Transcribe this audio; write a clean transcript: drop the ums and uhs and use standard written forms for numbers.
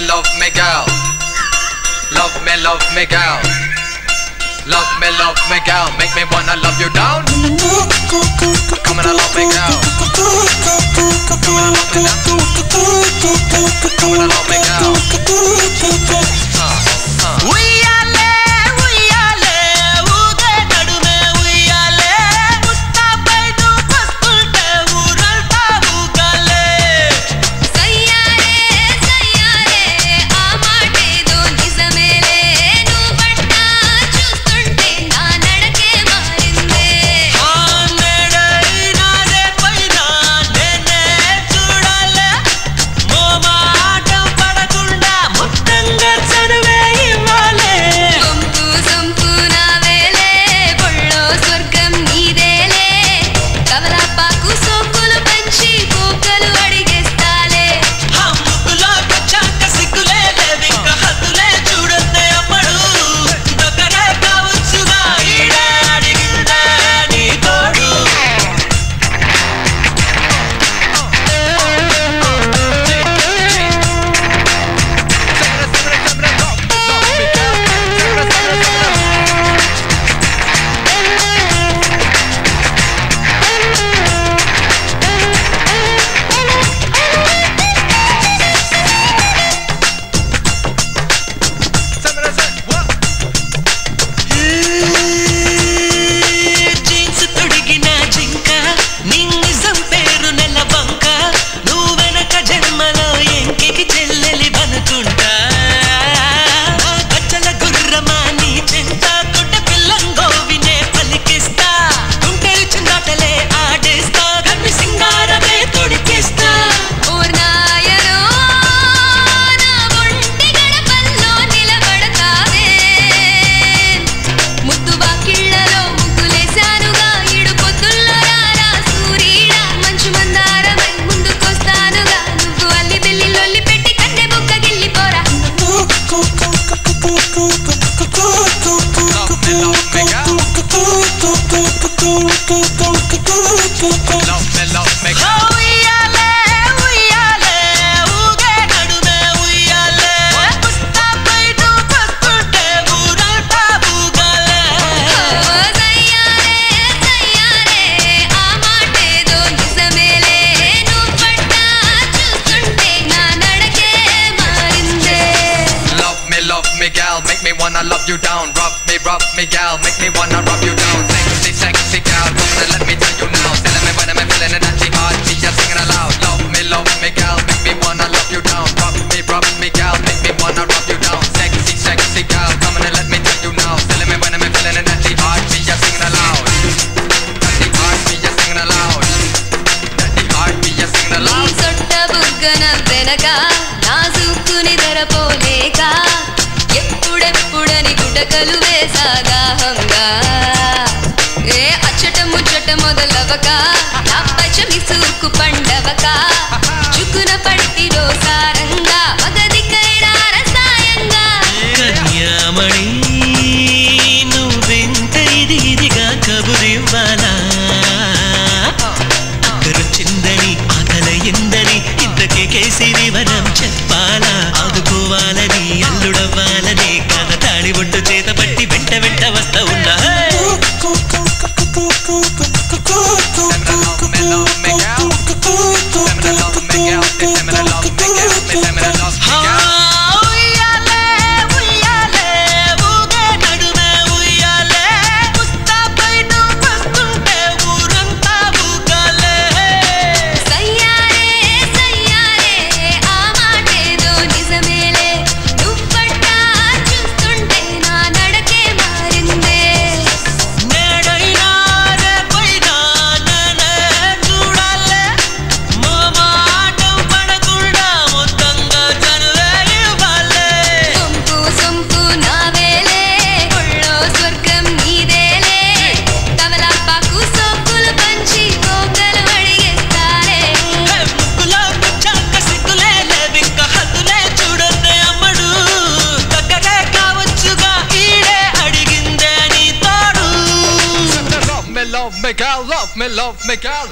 love me, girl. Love me, girl. Love me, girl. Make me wanna love you down. Come and love me, girl. Come and love me down. Come and love me, girl. ఉయ్యాలే ఉయ్యాలే ఊగే నడుమే ఉయ్యాలే ముస్తాబైదు పస్తుంటే ఊరంతా ఊగాలే సయ్యారే సయ్యారే ఆ మాటేదో నిజమేలే నువ్వట్టా చూస్తుంటే నా నడకే మారిందే ఆ మేడైనాదే పైన నేనే చూడాలే మోమాటం పడకుండా ముట్టంగా చనువే ఇవ్వాలే సొంపు సొంపు నావేలే బొళ్ళో స్వర్గం నీదేలే కవలాపాకు సోకులు పంచి కోకలు అడిగేస్తాలే ఆ ముగ్గులోకి చాక సిగ్గులే లేవింక హద్దులే చూడొద్దే అమ్మడు దొక్కరే కావచ్చుగా ఈడే అడిగిందే నీ తోడు జీన్స్ తొడిగిన జింక నీ నిజం పేరు నెలబంక నువ్వెనక జన్మలో ఎంకికి చెల్లెలి బనుకుంటా గజ్జల గుర్రమా నీ చెంత గుడ్డ పిల్లంగోవినే పలికిస్తా గుంటెలు చిందాటలే ఆడేస్తా గన్ని సింగారమే తొడికేస్తా ఓర్నాయనో నా ఒంటి గడపల్లో నిలబడతావే ముద్దు వాకిళ్లలో ముగ్గులేశానుగా ఈడు పొద్దుల్లో రారా సూరీడా మంచు మందారమై ముందుకొస్తానుగా నువ్వు అల్లి బిల్లి లొల్లి పెట్టి కన్నె బుక్క గిల్లిపోరా Love me, girl. ఉయ్యాలే ఉయ్యాలే ఊగే నడుమే ఉయ్యాలే ముస్తాబైదు పస్తుంటే ఊరంతా ఊగాలే ఓ సయ్యారే సయ్యారే ఆ మాటేదో నిజమేలే నువ్వట్టా చూస్తుంటే నా నడకే మారిందే Love me, girl. Make me wanna love you down. Rub me, girl. Make me wanna rub you down. Sexy, girl. Come on, let me tell you now. Telling me when I'm feeling it at the heart. Me just singing aloud. Love me, girl. Make me wanna love you down. Rub me, girl. Make me wanna rub you down. Sexy, girl. Come on, let me tell you now. Telling me when I'm feeling it at the heart. Me just singing aloud. At the heart, me just singing aloud. At the heart, me just singing నీ aloud. సొట్ట బుగ్గన వెనక నా జుక్కుని ధరపోలేక ఎప్పుడెప్పుడని గుటకలు వేసాగాహంగా ఏ అచ్చట ముచ్చట మొదలవక నా పచ్చమి సూకు పండవక చుక్కున పడితిరో సారంగా మగదికైరా రసాయంగా కన్యామణి నువ్వెంత ఇదిగా కబురివ్వాలా అక్కరొచ్చిందని ఆకలయిందని ఇంతకే కేసి వివరం చెప్పాలా ఆదుకోవాలని అల్లుడవ్వాలని కథ తాడి బొట్టు చేత పట్టి వెంట వెంట వస్తా ఉన్నా Love me, girl. Love me, girl. Love me, girl. Love me, girl. ఉయ్యాలే ఉయ్యాలే ఊగే నడుమే ఉయ్యాలే ముస్తాబైదు పస్తుంటే ఊరంతా ఊగాలే సయ్యారే సయ్యారే ఆ మాటేదో నిజమేలే నువ్వట్టా చూస్తుంటే నా నడకే మారిందే మేడైనా రే పైన నేనే చూడాలే మోమాటం పడకుండా మొత్తంగా చనువే ఇవ్వాలే సొంపు సొంపు నావేలే ఒళ్ళో స్వర్గం నీదేలే కవలాపాకు సోకులు పంచి కోకలు అడిగేస్తాలే ముగ్గులోకి చాక సిగ్గులే లేవింక హద్దులే చూడొద్దే అమ్మడు దగ్గరే కావచ్చుగా ఈడే అడిగిందే నీ తోడు Love me, girl. Love me, girl.